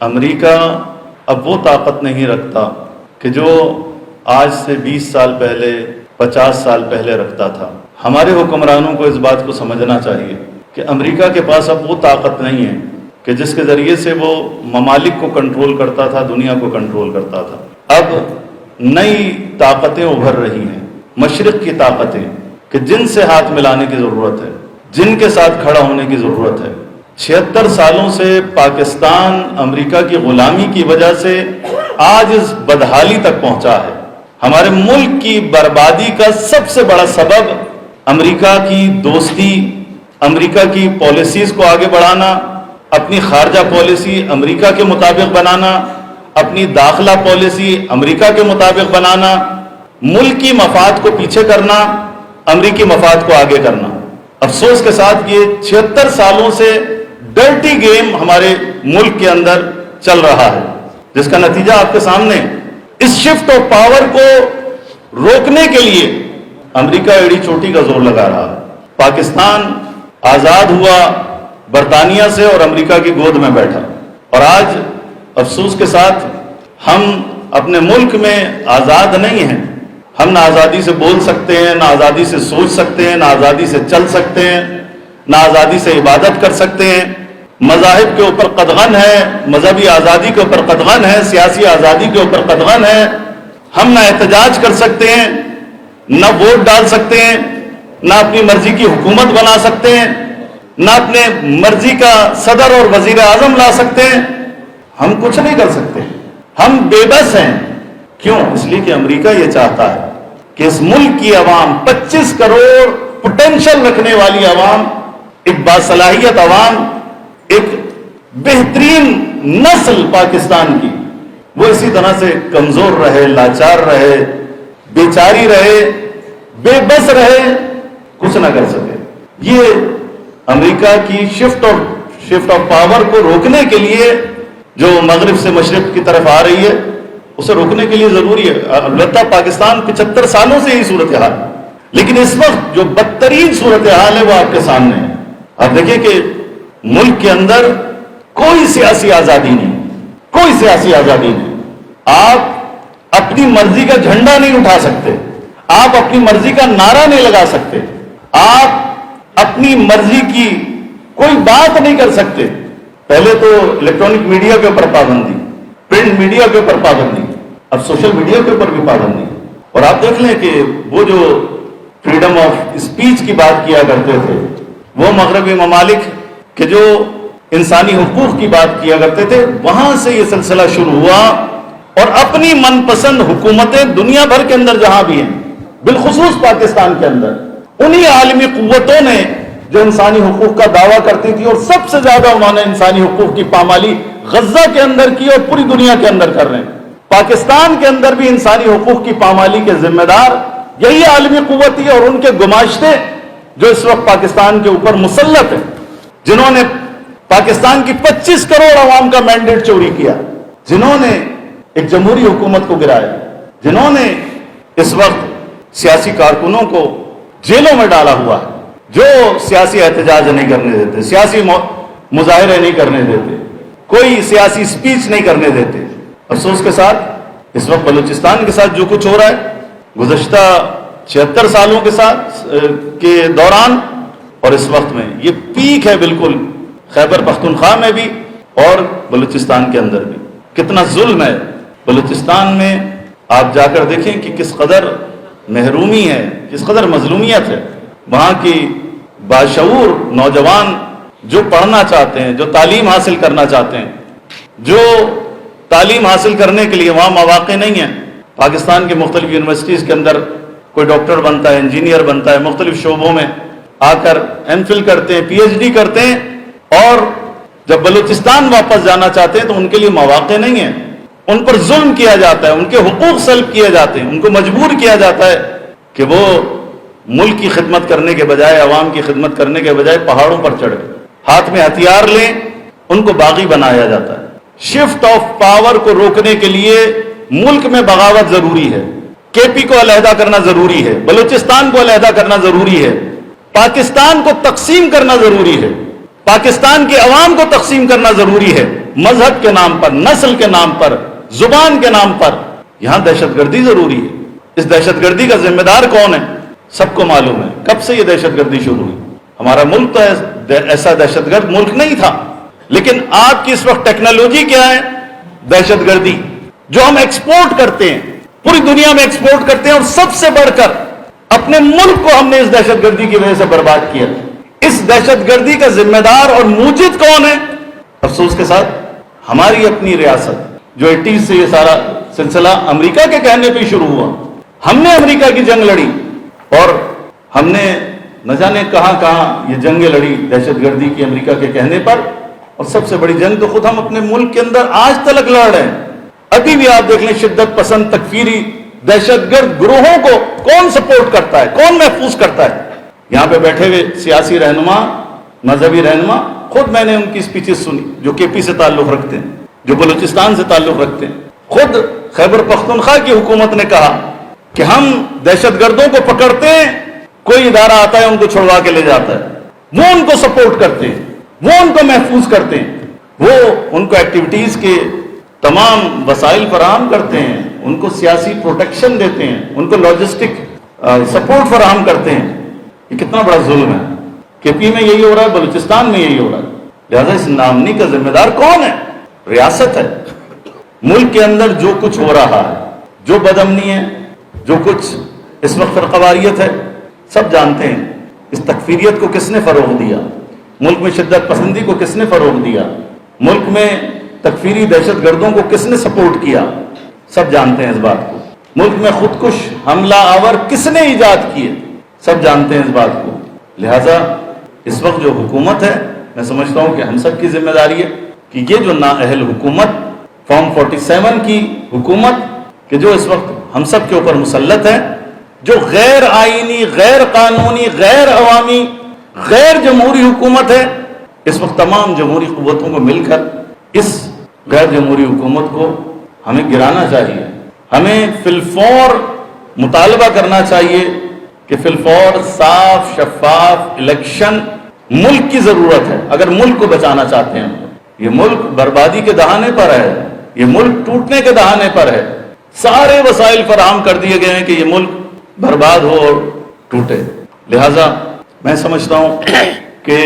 امریکہ اب وہ طاقت نہیں رکھتا کہ جو آج سے 20 سال پہلے 50 سال پہلے رکھتا تھا۔ ہمارے حکمرانوں کو اس بات کو سمجھنا چاہیے کہ امریکہ کے پاس اب وہ طاقت نہیں ہے کہ جس کے ذریعے سے وہ ممالک کو کنٹرول کرتا تھا، دنیا کو کنٹرول کرتا تھا۔ اب نئی طاقتیں ابھر رہی ہیں، مشرق کی طاقتیں، کہ جن سے ہاتھ ملانے کی ضرورت ہے، جن کے ساتھ کھڑا ہونے کی ضرورت ہے۔ 76 سالوں سے پاکستان امریکہ کی غلامی کی وجہ سے آج اس بدحالی تک پہنچا ہے۔ ہمارے ملک کی بربادی کا سب سے بڑا سبب امریکہ کی دوستی، امریکہ کی پالیسیز کو آگے بڑھانا، اپنی خارجہ پالیسی امریکہ کے مطابق بنانا، اپنی داخلہ پالیسی امریکہ کے مطابق بنانا، ملکی مفاد کو پیچھے کرنا، امریکی مفاد کو آگے کرنا۔ افسوس کے ساتھ یہ 76 سالوں سے ڈرٹی گیم ہمارے ملک کے اندر چل رہا ہے، جس کا نتیجہ آپ کے سامنے۔ اس شفٹ آف پاور کو روکنے کے لیے امریکہ ایڑی چوٹی کا زور لگا رہا ہے۔ پاکستان آزاد ہوا برطانیہ سے اور امریکہ کی گود میں بیٹھا، اور آج افسوس کے ساتھ ہم اپنے ملک میں آزاد نہیں ہیں۔ ہم نہ آزادی سے بول سکتے ہیں، نہ آزادی سے سوچ سکتے ہیں، نہ آزادی سے چل سکتے ہیں، نہ آزادی سے عبادت کر سکتے ہیں۔ مذاہب کے اوپر قدغن ہے، مذہبی آزادی کے اوپر قدغن ہے، سیاسی آزادی کے اوپر قدغن ہے۔ ہم نہ احتجاج کر سکتے ہیں، نہ ووٹ ڈال سکتے ہیں، نہ اپنی مرضی کی حکومت بنا سکتے ہیں، نہ اپنے مرضی کا صدر اور وزیر اعظم لا سکتے ہیں۔ ہم کچھ نہیں کر سکتے، ہم بے بس ہیں۔ کیوں؟ اس لیے کہ امریکہ یہ چاہتا ہے کہ اس ملک کی عوام، 25 کروڑ پوٹینشل رکھنے والی عوام، ایک باصلاحیت عوام، ایک بہترین نسل پاکستان کی، وہ اسی طرح سے کمزور رہے، لاچار رہے، بیچاری رہے، بے بس رہے، کچھ نہ کر سکے۔ یہ امریکہ کی شفٹ آف پاور کو روکنے کے لیے جو مغرب سے مشرق کی طرف آ رہی ہے، اسے روکنے کے لیے ضروری ہے۔ البتہ پاکستان 75 سالوں سے یہی صورتحال، لیکن اس وقت جو بدترین صورتحال ہے وہ آپ کے سامنے ہے۔ آپ دیکھیں کہ ملک کے اندر کوئی سیاسی آزادی نہیں، کوئی سیاسی آزادی نہیں۔ آپ اپنی مرضی کا جھنڈا نہیں اٹھا سکتے، آپ اپنی مرضی کا نعرہ نہیں لگا سکتے، آپ اپنی مرضی کی کوئی بات نہیں کر سکتے۔ پہلے تو الیکٹرانک میڈیا کے اوپر پابندی، پرنٹ میڈیا کے اوپر پابندی، اب سوشل میڈیا کے اوپر بھی پابندی۔ اور آپ دیکھ لیں کہ وہ جو فریڈم آف اسپیچ کی بات کیا کرتے تھے، وہ مغربی ممالک کہ جو انسانی حقوق کی بات کیا کرتے تھے، وہاں سے یہ سلسلہ شروع ہوا، اور اپنی من پسند حکومتیں دنیا بھر کے اندر جہاں بھی ہیں، بالخصوص پاکستان کے اندر، انہی عالمی قوتوں نے جو انسانی حقوق کا دعویٰ کرتی تھی، اور سب سے زیادہ انہوں نے انسانی حقوق کی پامالی غزہ کے اندر کی اور پوری دنیا کے اندر کر رہے ہیں۔ پاکستان کے اندر بھی انسانی حقوق کی پامالی کے ذمہ دار یہی عالمی قوت ہی، اور ان کے گماشتے جو اس وقت پاکستان کے اوپر مسلط ہیں، جنہوں نے پاکستان کی 25 کروڑ عوام کا مینڈیٹ چوری کیا، جنہوں نے ایک جمہوری حکومت کو گرایا، جنہوں نے اس وقت سیاسی کارکنوں کو جیلوں میں ڈالا ہوا ہے، جو سیاسی احتجاج نہیں کرنے دیتے، سیاسی مظاہرے نہیں کرنے دیتے، کوئی سیاسی سپیچ نہیں کرنے دیتے۔ افسوس کے ساتھ اس وقت بلوچستان کے ساتھ جو کچھ ہو رہا ہے، گزشتہ 76 سالوں کے دوران اور اس وقت میں، یہ پیک ہے بالکل، خیبر پختونخوا میں بھی اور بلوچستان کے اندر بھی۔ کتنا ظلم ہے بلوچستان میں، آپ جا کر دیکھیں کہ کس قدر محرومی ہے، کس قدر مظلومیت ہے۔ وہاں کی باشعور نوجوان جو پڑھنا چاہتے ہیں، جو تعلیم حاصل کرنا چاہتے ہیں، جو تعلیم حاصل کرنے کے لیے وہاں مواقع نہیں ہیں۔ پاکستان کی مختلف یونیورسٹیز کے اندر کوئی ڈاکٹر بنتا ہے، انجینئر بنتا ہے، مختلف شعبوں میں آ کر ایم فل کرتے ہیں، پی ایچ ڈی کرتے ہیں، اور جب بلوچستان واپس جانا چاہتے ہیں تو ان کے لیے مواقع نہیں ہیں، ان پر ظلم کیا جاتا ہے، ان کے حقوق سلب کیے جاتے ہیں، ان کو مجبور کیا جاتا ہے کہ وہ ملک کی خدمت کرنے کے بجائے، عوام کی خدمت کرنے کے بجائے پہاڑوں پر چڑھ گئے، ہاتھ میں ہتھیار لیں، ان کو باغی بنایا جاتا ہے۔ شفٹ آف پاور کو روکنے کے لیے ملک میں بغاوت ضروری ہے، کے پی کو علیحدہ کرنا ضروری ہے، بلوچستان کو علیحدہ کرنا ضروری ہے، پاکستان کو تقسیم کرنا ضروری ہے، پاکستان کی عوام کو تقسیم کرنا ضروری ہے۔ مذہب کے نام پر، نسل کے نام پر، زبان کے نام پر یہاں دہشت گردی ضروری ہے۔ اس دہشت گردی کا ذمہ دار کون ہے؟ سب کو معلوم ہے کب سے یہ دہشت گردی شروع ہوئی۔ ہمارا ملک تو ایسا دہشت گرد ملک نہیں تھا، لیکن آپ کی اس وقت ٹیکنالوجی کیا ہے؟ دہشت گردی، جو ہم ایکسپورٹ کرتے ہیں، پوری دنیا میں ایکسپورٹ کرتے ہیں، اور سب سے بڑھ کر اپنے ملک کو ہم نے اس دہشت گردی کی وجہ سے برباد کیا۔ اس دہشت گردی کا ذمہ دار اور موجد کون ہے؟ افسوس کے ساتھ ہماری اپنی ریاست، جو 80 سے یہ سارا سلسلہ امریکہ کے کہنے پہ شروع ہوا۔ ہم نے امریکہ کی جنگ لڑی، اور ہم نے نہ جانے کہاں کہاں یہ جنگیں لڑی دہشت گردی کی امریکہ کے کہنے پر، اور سب سے بڑی جنگ تو خود ہم اپنے ملک کے اندر آج تلک لڑ رہے ہیں۔ ابھی بھی آپ دیکھ لیں شدت پسند تکفیری دہشت گرد گروہوں کو کون سپورٹ کرتا ہے، کون محفوظ کرتا ہے؟ یہاں پہ بیٹھے ہوئے سیاسی رہنما، مذہبی رہنما، خود میں نے ان کی سپیچز سنی جو کے پی سے تعلق رکھتے ہیں، جو بلوچستان سے تعلق رکھتے ہیں۔ خود خیبر پختونخوا کی حکومت نے کہا کہ ہم دہشت گردوں کو پکڑتے ہیں، کوئی ادارہ آتا ہے ان کو چھڑوا کے لے جاتا ہے، وہ ان کو سپورٹ کرتے ہیں، وہ ان کو محفوظ کرتے ہیں، وہ ان کو ایکٹیویٹیز کے تمام وسائل فراہم کرتے ہیں، ان کو سیاسی پروٹیکشن دیتے ہیں، ان کو لاجسٹک سپورٹ فراہم کرتے ہیں۔ یہ کتنا بڑا ظلم ہے۔ کے پی میں یہی ہو رہا ہے، بلوچستان میں یہی ہو رہا ہے۔ لہذا اس نامنی کا ذمہ دار کون ہے؟ ریاست ہے۔ ملک کے اندر جو کچھ ہو رہا ہے، جو بدامنی ہے، جو کچھ اس وقت فرقواریت ہے، سب جانتے ہیں۔ اس تکفیریت کو کس نے فروغ دیا؟ ملک میں شدت پسندی کو کس نے فروغ دیا؟ ملک میں تکفیری دہشت گردوں کو کس نے سپورٹ کیا؟ سب جانتے ہیں اس بات کو۔ ملک میں خودکش حملہ آور کس نے ایجاد کیے؟ سب جانتے ہیں اس بات کو۔ لہذا اس وقت جو حکومت ہے، میں سمجھتا ہوں کہ ہم سب کی ذمہ داری ہے کہ یہ جو نااہل حکومت، فارم 47 کی حکومت کہ جو اس وقت ہم سب کے اوپر مسلط ہے، جو غیر آئینی، غیر قانونی، غیر عوامی، غیر جمہوری حکومت ہے، اس وقت تمام جمہوری قوتوں کو مل کر اس غیر جمہوری حکومت کو ہمیں گرانا چاہیے۔ ہمیں فی الفور مطالبہ کرنا چاہیے کہ فی الفور صاف شفاف الیکشن ملک کی ضرورت ہے۔ اگر ملک کو بچانا چاہتے ہیں، یہ ملک بربادی کے دہانے پر ہے، یہ ملک ٹوٹنے کے دہانے پر ہے۔ سارے وسائل فراہم کر دیے گئے ہیں کہ یہ ملک برباد ہو اور ٹوٹے۔ لہٰذا میں سمجھتا ہوں کہ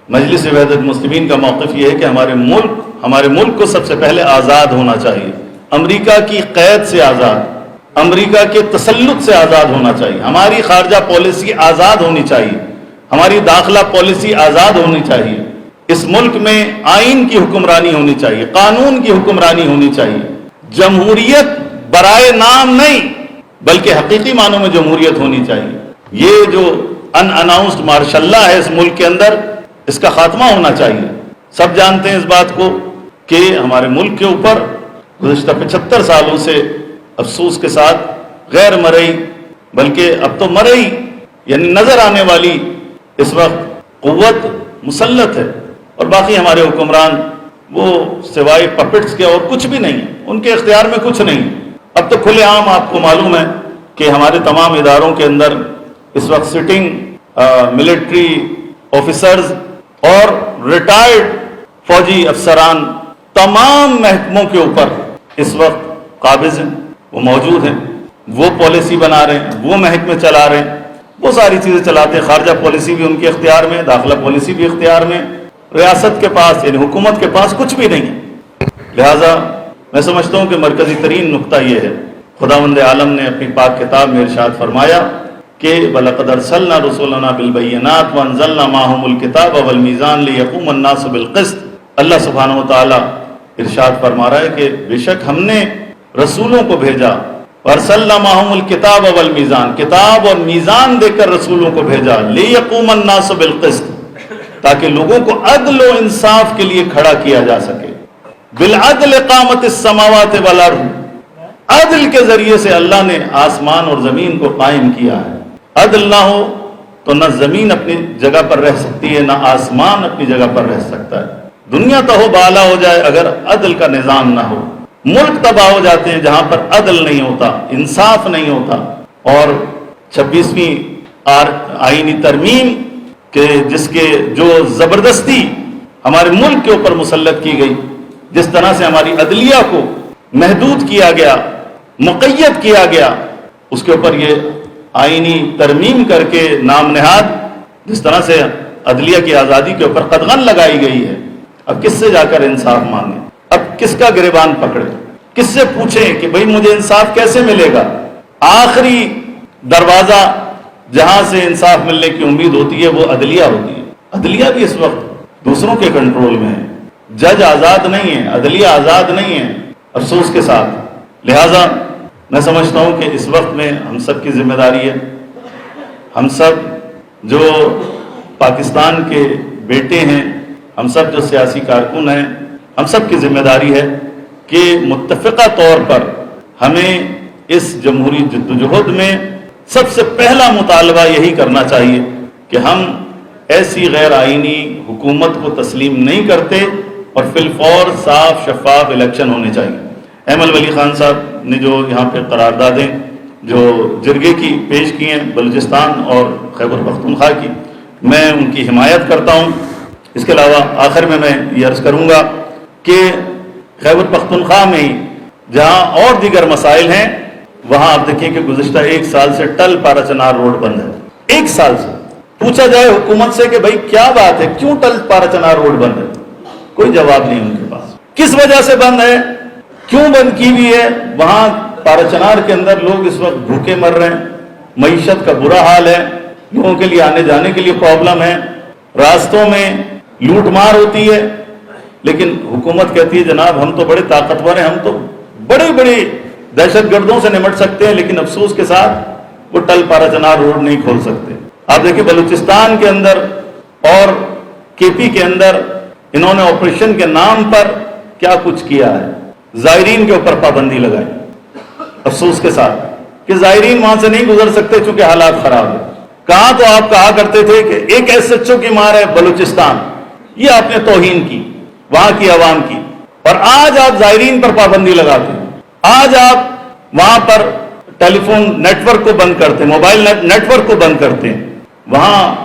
مجلس وحدت المسلمین کا موقف یہ ہے کہ ہمارے ملک کو سب سے پہلے آزاد ہونا چاہیے، امریکہ کی قید سے آزاد، امریکہ کے تسلط سے آزاد ہونا چاہیے، ہماری خارجہ پالیسی آزاد ہونی چاہیے، ہماری داخلہ پالیسی آزاد ہونی چاہیے، اس ملک میں آئین کی حکمرانی ہونی چاہیے، قانون کی حکمرانی ہونی چاہیے، جمہوریت برائے نام نہیں بلکہ حقیقی معنوں میں جمہوریت ہونی چاہیے۔ یہ جو ان اناؤنسڈ مارشل لا ہے اس ملک کے اندر، اس کا خاتمہ ہونا چاہیے۔ سب جانتے ہیں اس بات کو کہ ہمارے ملک کے اوپر گزشتہ 75 سالوں سے افسوس کے ساتھ غیر مرئی بلکہ اب تو مرئی یعنی نظر آنے والی اس وقت قوت مسلط ہے، اور باقی ہمارے حکمران وہ سوائے پپٹس کے اور کچھ بھی نہیں، ان کے اختیار میں کچھ نہیں۔ اب تو کھلے عام آپ کو معلوم ہے کہ ہمارے تمام اداروں کے اندر اس وقت سٹنگ ملٹری آفیسرز اور ریٹائرڈ فوجی افسران تمام محکموں کے اوپر اس وقت قابض ہیں، وہ موجود ہیں، وہ پالیسی بنا رہے ہیں، وہ محکمے چلا رہے ہیں، وہ ساری چیزیں چلاتے ہیں۔ خارجہ پالیسی بھی ان کے اختیار میں، داخلہ پالیسی بھی اختیار میں، ریاست کے پاس یعنی حکومت کے پاس کچھ بھی نہیں ہے۔ لہٰذا میں سمجھتا ہوں کہ مرکزی ترین نقطہ یہ ہے، خداوند عالم نے اپنی پاک کتاب میں ارشاد فرمایا کہ وَلَقَدْ أَرْسَلْنَا رُسُلَنَا بِالْبَيِّنَاتِ وَأَنزَلْنَا مَعَهُمُ الْكِتَابَ وَالْمِيزَانَ لِيَقُومَ النَّاسُ بِالْقِسْطِ۔ اللہ سبحانہ وتعالی ارشاد فرما رہا ہے کہ بے شک ہم نے رسولوں کو بھیجا، وَأَرْسَلْنَا مَعَهُمُ الْكِتَابَ وَالْمِيزَانَ، کتاب اور میزان دے کر رسولوں کو بھیجا، لِيَقُومَ النَّاسُ بِالْقِسْطِ، تاکہ لوگوں کو عدل و انصاف کے لیے کھڑا کیا جا سکے۔ بالعدل قامت السماوات والارض، عدل کے ذریعے سے اللہ نے آسمان اور زمین کو قائم کیا ہے۔ عدل نہ ہو تو نہ زمین اپنی جگہ پر رہ سکتی ہے، نہ آسمان اپنی جگہ پر رہ سکتا ہے۔ دنیا تو ہو بالا ہو جائے اگر عدل کا نظام نہ ہو، ملک تباہ ہو جاتے ہیں جہاں پر عدل نہیں ہوتا، انصاف نہیں ہوتا۔ اور 26ویں آئینی ترمیم کہ جس کے جو زبردستی ہمارے ملک کے اوپر مسلط کی گئی، جس طرح سے ہماری عدلیہ کو محدود کیا گیا، مقید کیا گیا، اس کے اوپر یہ آئینی ترمیم کر کے نام نہاد جس طرح سے عدلیہ کی آزادی کے اوپر قدغن لگائی گئی ہے، اب کس سے جا کر انصاف مانگیں؟ اب کس کا گریبان پکڑے؟ کس سے پوچھیں کہ بھئی مجھے انصاف کیسے ملے گا؟ آخری دروازہ جہاں سے انصاف ملنے کی امید ہوتی ہے وہ عدلیہ ہوتی ہے۔ عدلیہ بھی اس وقت دوسروں کے کنٹرول میں ہے، جج آزاد نہیں ہے، عدلیہ آزاد نہیں ہے، افسوس کے ساتھ۔ لہٰذا میں سمجھتا ہوں کہ اس وقت میں ہم سب کی ذمہ داری ہے، ہم سب جو پاکستان کے بیٹے ہیں، ہم سب جو سیاسی کارکن ہیں، ہم سب کی ذمہ داری ہے کہ متفقہ طور پر ہمیں اس جمہوری جدوجہد میں سب سے پہلا مطالبہ یہی کرنا چاہیے کہ ہم ایسی غیر آئینی حکومت کو تسلیم نہیں کرتے اور فی الفور صاف شفاف الیکشن ہونے چاہیے۔ احمد ولی خان صاحب نے جو یہاں پہ قراردادیں جو جرگے کی پیش کی ہیں بلوچستان اور خیبر پختونخوا کی، میں ان کی حمایت کرتا ہوں۔ اس کے علاوہ آخر میں یہ عرض کروں گا کہ خیبر پختونخوا میں ہی جہاں اور دیگر مسائل ہیں، وہاں آپ دیکھیں کہ گزشتہ 1 سال سے ٹل پارا چنار روڈ بند ہے۔ 1 سال سے پوچھا جائے حکومت سے کہ بھائی کیا بات ہے، کیوں ٹل پارا چنار روڈ بند ہے؟ کوئی جواب نہیں ان کے پاس۔ کس وجہ سے بند ہے، کیوں بند کی ہوئی ہے؟ وہاں پارا چنار کے اندر لوگ اس وقت بھوکے مر رہے ہیں، معیشت کا برا حال ہے، لوگوں کے لیے آنے جانے کے لیے پرابلم ہے، راستوں میں لوٹ مار ہوتی ہے، لیکن حکومت کہتی ہے جناب ہم تو بڑے طاقتور ہیں، ہم تو بڑی بڑی دہشت گردوں سے نمٹ سکتے ہیں، لیکن افسوس کے ساتھ وہ ٹل پارا چنار روڈ نہیں کھول سکتے۔ آپ دیکھیں بلوچستان کے اندر اور کے پی کے اندر انہوں نے آپریشن کے نام پر کیا کچھ کیا ہے، زائرین کے اوپر پابندی لگائی، افسوس کے ساتھ کہ زائرین وہاں سے نہیں گزر سکتے چونکہ حالات خراب ہیں۔ کہاں تو آپ کہا کرتے تھے کہ ایک SHO کی مار ہے بلوچستان، یہ آپ نے توہین کی وہاں کی عوام کی، اور آج آپ زائرین پر پابندی لگاتے ہیں، آج آپ وہاں پر ٹیلی فون نیٹ ورک کو بند کرتے ہیں، موبائل نیٹ ورک کو بند کرتے ہیں، وہاں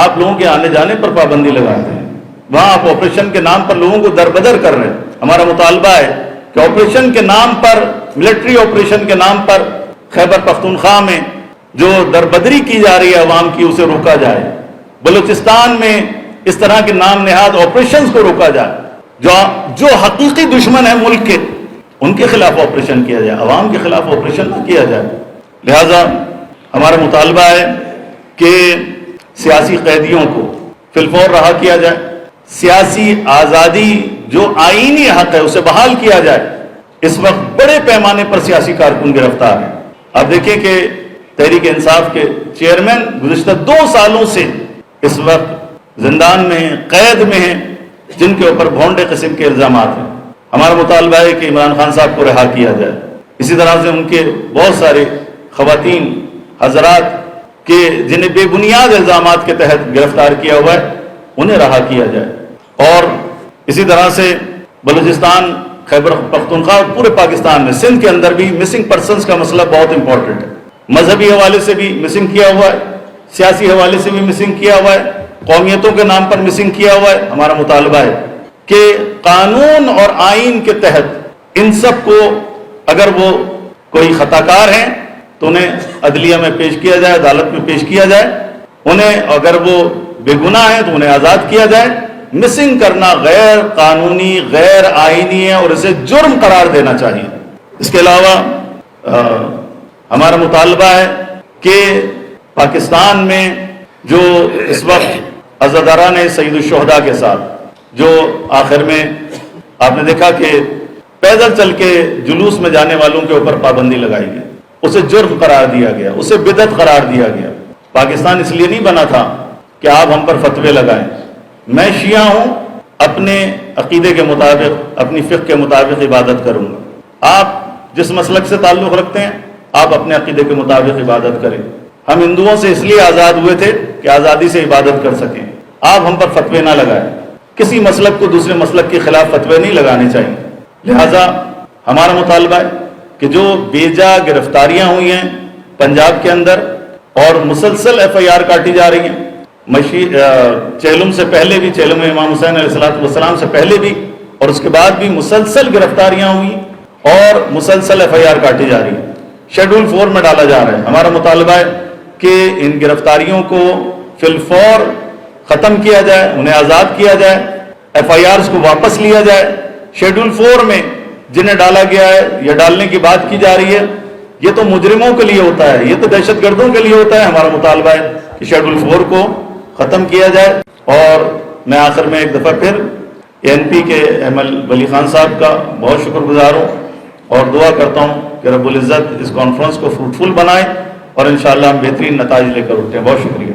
آپ لوگوں کے آنے جانے پر پابندی لگاتے ہیں، وہاں آپ آپریشن کے نام پر لوگوں کو دربدر کر رہے ہیں۔ ہمارا مطالبہ ہے کہ آپریشن کے نام پر، ملٹری آپریشن کے نام پر خیبر پختونخوا میں جو دربدری کی جا رہی ہے عوام کی، اسے روکا جائے۔ بلوچستان میں اس طرح کے نام نہاد آپریشنز کو روکا جائے، جو حقیقی دشمن ہیں ملک کے، ان کے خلاف آپریشن کیا جائے، عوام کے خلاف آپریشن نہ کیا جائے۔ لہٰذا ہمارا مطالبہ ہے کہ سیاسی قیدیوں کو فی الفور رہا کیا جائے، سیاسی آزادی جو آئینی حق ہے اسے بحال کیا جائے۔ اس وقت بڑے پیمانے پر سیاسی کارکن گرفتار ہیں۔ آپ دیکھیں کہ تحریک انصاف کے چیئرمین گزشتہ 2 سالوں سے اس وقت زندان میں ہیں، قید میں ہیں، جن کے اوپر بھونڈے قسم کے الزامات ہیں۔ ہمارا مطالبہ ہے کہ عمران خان صاحب کو رہا کیا جائے، اسی طرح سے ان کے بہت سارے خواتین حضرات کہ جنہیں بے بنیاد الزامات کے تحت گرفتار کیا ہوا ہے، انہیں رہا کیا جائے۔ اور اسی طرح سے بلوچستان، خیبر پختونخوا، پورے پاکستان میں، سندھ کے اندر بھی مسنگ پرسنز کا مسئلہ بہت امپورٹنٹ ہے۔ مذہبی حوالے سے بھی مسنگ کیا ہوا ہے، سیاسی حوالے سے بھی مسنگ کیا ہوا ہے، قومیتوں کے نام پر مسنگ کیا ہوا ہے۔ ہمارا مطالبہ ہے کہ قانون اور آئین کے تحت ان سب کو، اگر وہ کوئی خطا کار ہیں تو انہیں عدلیہ میں پیش کیا جائے، عدالت میں پیش کیا جائے، انہیں اگر وہ بے گناہ ہیں تو انہیں آزاد کیا جائے۔ مسنگ کرنا غیر قانونی، غیر آئینی ہے اور اسے جرم قرار دینا چاہیے۔ اس کے علاوہ ہمارا مطالبہ ہے کہ پاکستان میں جو اس وقت عزاداران سید الشہداء کے ساتھ جو آخر میں آپ نے دیکھا کہ پیدل چل کے جلوس میں جانے والوں کے اوپر پابندی لگائی گئی، اسے جرم قرار دیا گیا، اسے بدعت قرار دیا گیا۔ پاکستان اس لیے نہیں بنا تھا کہ آپ ہم پر فتوے لگائیں۔ میں شیعہ ہوں، اپنے عقیدے کے مطابق، اپنی فقہ کے مطابق عبادت کروں گا۔ آپ جس مسلک سے تعلق رکھتے ہیں آپ اپنے عقیدے کے مطابق عبادت کریں۔ ہم ہندوؤں سے اس لیے آزاد ہوئے تھے کہ آزادی سے عبادت کر سکیں۔ آپ ہم پر فتوے نہ لگائیں، کسی مسلک کو دوسرے مسلک کے خلاف فتوے نہیں لگانے چاہیے۔ لہٰذا ہمارا مطالبہ ہے کہ جو بیجا گرفتاریاں ہوئی ہیں پنجاب کے اندر اور مسلسل FIR کاٹی جا رہی ہیں، چہلم سے پہلے بھی، چہلم امام حسین علیہ السلام سے پہلے بھی اور اس کے بعد بھی مسلسل گرفتاریاں ہوئی اور مسلسل FIR کاٹی جا رہی ہے، شیڈول 4 میں ڈالا جا رہا ہے۔ ہمارا مطالبہ ہے کہ ان گرفتاریوں کو فی الفور ختم کیا جائے، انہیں آزاد کیا جائے، FIRs کو واپس لیا جائے۔ شیڈول 4 میں جنہیں ڈالا گیا ہے یا ڈالنے کی بات کی جا رہی ہے، یہ تو مجرموں کے لیے ہوتا ہے، یہ تو دہشت گردوں کے لیے ہوتا ہے۔ ہمارا مطالبہ ہے کہ شیڈول 4 کو ختم کیا جائے۔ اور میں آخر میں ایک دفعہ پھر ANP کے ML ولی خان صاحب کا بہت شکر گزار ہوں اور دعا کرتا ہوں کہ رب العزت اس کانفرنس کو فروٹفل بنائے اور انشاءاللہ ہم بہترین نتائج لے کر اٹھیں۔ بہت شکریہ۔